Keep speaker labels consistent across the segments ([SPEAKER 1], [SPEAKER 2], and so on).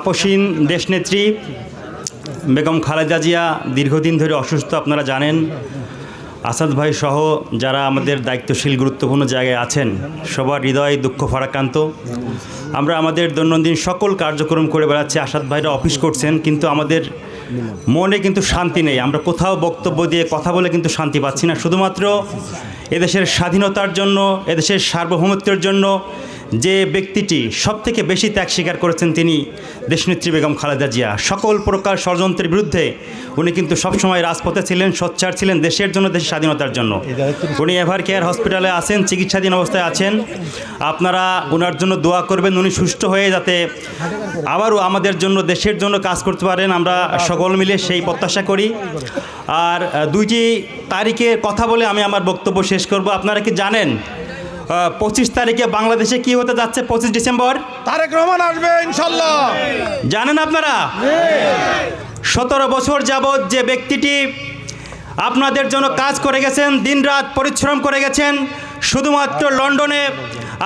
[SPEAKER 1] আপসীন দেশনেত্রী বেগম খালেদা জিয়া দীর্ঘদিন ধরে অসুস্থ, আপনারা জানেন। আসাদ ভাই সহ যারা আমাদের দায়িত্বশীল গুরুত্বপূর্ণ জায়গায় আছেন সবার হৃদয় দুঃখ ফারাক্রান্ত। আমরা আমাদের দৈনন্দিন সকল কার্যক্রম করে বেড়াচ্ছি, আসাদ ভাইরা অফিস করছেন, কিন্তু আমাদের মনে কিন্তু শান্তি নেই। আমরা কোথাও বক্তব্য দিয়ে কথা বলে কিন্তু শান্তি পাচ্ছি না। শুধুমাত্র এদেশের স্বাধীনতার জন্য, এদেশের সার্বভৌমত্বের জন্য যে ব্যক্তিটি সবথেকে বেশি ত্যাগ স্বীকার করেছেন তিনি দেশনেত্রী বেগম খালেদা জিয়া। সকল প্রকার ষড়যন্ত্রের বিরুদ্ধে উনি কিন্তু সবসময় রাজপথে ছিলেন, সোচ্চার ছিলেন দেশের জন্য, দেশের স্বাধীনতার জন্য। উনি এভার কেয়ার হসপিটালে আছেন, চিকিৎসাধীন অবস্থায় আছেন। আপনারা ওনার জন্য দোয়া করবেন, উনি সুস্থ হয়ে যাতে আবারও আমাদের জন্য, দেশের জন্য কাজ করতে পারেন। আমরা সকল মিলে সেই প্রত্যাশা করি। আর 2টি তারিখে কথা বলে আমি আমার বক্তব্য শেষ করব। আপনারা কি জানেন 25 তারিখে বাংলাদেশে কি হতে যাচ্ছে? 25 ডিসেম্বর
[SPEAKER 2] তারেক রহমান আসবে ইনশাল্লাহ।
[SPEAKER 1] জানেন আপনারা? 17 বছর যাবৎ যে ব্যক্তিটি আপনাদের জন্য কাজ করে গেছেন, দিনরাত পরিশ্রম করে গেছেন, শুধুমাত্র লন্ডনে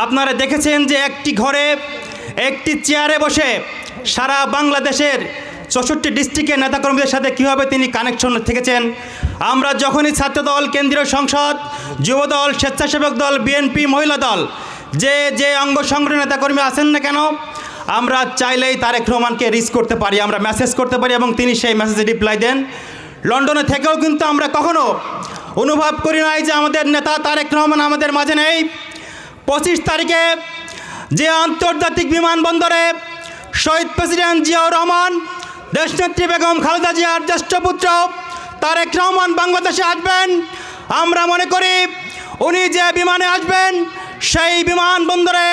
[SPEAKER 1] আপনারা দেখেছেন যে একটি ঘরে একটি চেয়ারে বসে সারা বাংলাদেশের 64 ডিস্ট্রিক্টের নেতাকর্মীদের সাথে কীভাবে তিনি কানেকশন থেকেছেন। আমরা যখনই ছাত্রদল, কেন্দ্রীয় সংসদ, যুবদল, স্বেচ্ছাসেবক দল, বিএনপি, মহিলা দল, যে অঙ্গ সংগঠনের নেতাকর্মী আছেন না কেন, আমরা চাইলেই তারেক রহমানকে রিচ করতে পারি, আমরা মেসেজ করতে পারি এবং তিনি সেই মেসেজে রিপ্লাই দেন। লন্ডনে থেকেও কিন্তু আমরা কখনো অনুভব করি নাই যে আমাদের নেতা তারেক রহমান আমাদের মাঝে নেই। 25 তারিখে যে আন্তর্জাতিক বিমানবন্দরে শহীদ প্রেসিডেন্ট জিয়াউর রহমান, দেশনেত্রী বেগম খালেদা জিয়ার জ্যেষ্ঠ পুত্র তারেক রহমান বাংলাদেশে আসবেন, আমরা মনে করি উনি যে বিমানে আসবেন সেই বিমানবন্দরে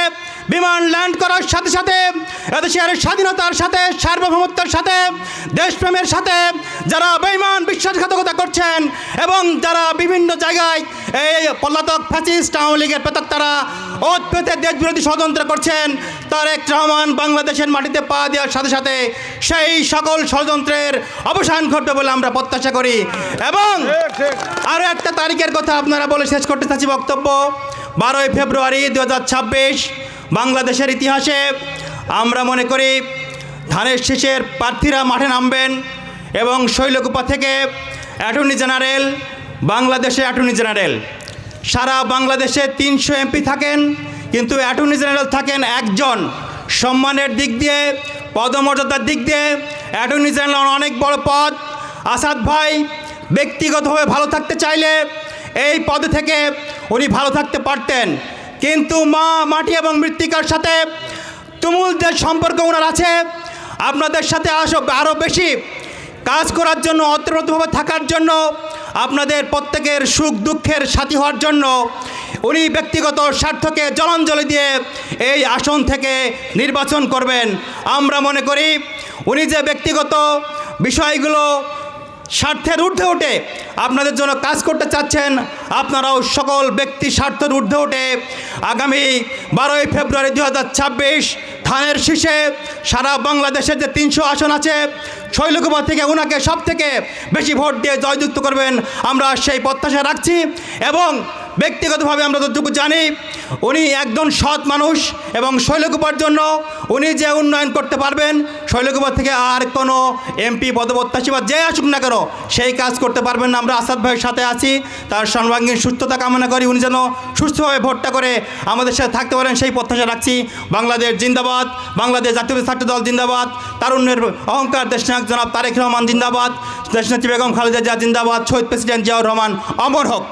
[SPEAKER 1] বিমান ল্যান্ড করার সাথে সাথে এদেশের স্বাধীনতার সাথে, সার্বভৌমত্বের সাথে, দেশপ্রেমের সাথে যারা বেঈমান বিশ্বাসঘাতকতা করছেন এবং যারা বিভিন্ন জায়গায় এই পলাতক ফ্যাসিস্ট আওয়ামী লীগের প্রেতাত্মারা ওত পেতে দেশবিরোধী ষড়যন্ত্র করছেন, তারেক রহমান বাংলাদেশের মাটিতে পা দেওয়ার সাথে সাথে সেই সকল ষড়যন্ত্রের অবসান ঘটবে বলে আমরা প্রত্যাশা করি। এবং আরও একটা তারিখের কথা আপনারা বলে শেষ করতে চাচ্ছি বক্তব্য। 12ই ফেব্রুয়ারি 2026 বাংলাদেশের ইতিহাসে আমরা মনে করি ধানের শীষের প্রার্থীরা মাঠে নামবেন এবং শৈলকুপা থেকে অ্যাটর্নি জেনারেল, বাংলাদেশে অ্যাটর্নি জেনারেল, সারা বাংলাদেশে 300 এমপি থাকেন, কিন্তু অ্যাটর্নি জেনারেল থাকেন একজন। সম্মানের দিক দিয়ে, পদমর্যাদার দিক দিয়ে অ্যাটর্নি জেনারেল অনেক বড় পদ। আসাদ ভাই ব্যক্তিগতভাবে ভালো থাকতে চাইলে এই পদে থেকে উনি ভালো থাকতে পারতেন, কিন্তু মাটি এবং মৃত্তিকার সাথে তুমুল যে সম্পর্ক ওনার আছে, আপনাদের সাথে আরও বেশি কাজ করার জন্য, অতপ্রতভাবে থাকার জন্য, আপনাদের প্রত্যেকের সুখ দুঃখের সাথী হওয়ার জন্য উনি ব্যক্তিগত স্বার্থকে জলাঞ্জলি দিয়ে এই আসন থেকে নির্বাচন করবেন। আমরা মনে করি উনি যে ব্যক্তিগত বিষয়গুলো স্বার্থের ঊর্ধ্বে উঠে আপনাদের জন্য কাজ করতে চাচ্ছেন, আপনারাও সকল ব্যক্তি স্বার্থের ঊর্ধ্বে উঠে আগামী 12ই ফেব্রুয়ারি 2026 ধানের শীষে সারা বাংলাদেশের যে 300 আসন আছে, শৈলকুপা থেকে ওনাকে সব থেকে বেশি ভোট দিয়ে জয়যুক্ত করবেন, আমরা সেই প্রত্যাশা রাখছি। এবং ব্যক্তিগতভাবে আমরা যতটুকু জানি উনি একজন সৎ মানুষ এবং শৈলকুপার জন্য উনি যে উন্নয়ন করতে পারবেন, শৈলকুপা থেকে আর কোনো এমপি পদপ্রত্যাশী বা যে আসুক না কেন সেই কাজ করতে পারবেন না। আমরা আসাদ ভাইয়ের সাথে আছি, তার সর্বাঙ্গীন সুস্থতা কামনা করি, উনি যেন সুস্থভাবে ভোটটা করে আমাদের সাথে থাকতে পারেন সেই প্রত্যাশা রাখছি। বাংলাদেশ জিন্দাবাদ, বাংলাদেশ জাতীয় ছাত্রদল জিন্দাবাদ, তারুণ্যের অহংকার দেশনায়ক জনাব তারেক রহমান জিন্দাবাদ, দেশনেত্রী বেগম খালেদা জিয়া জিন্দাবাদ, শহীদ প্রেসিডেন্ট জিয়াউর রহমান অমর হোক।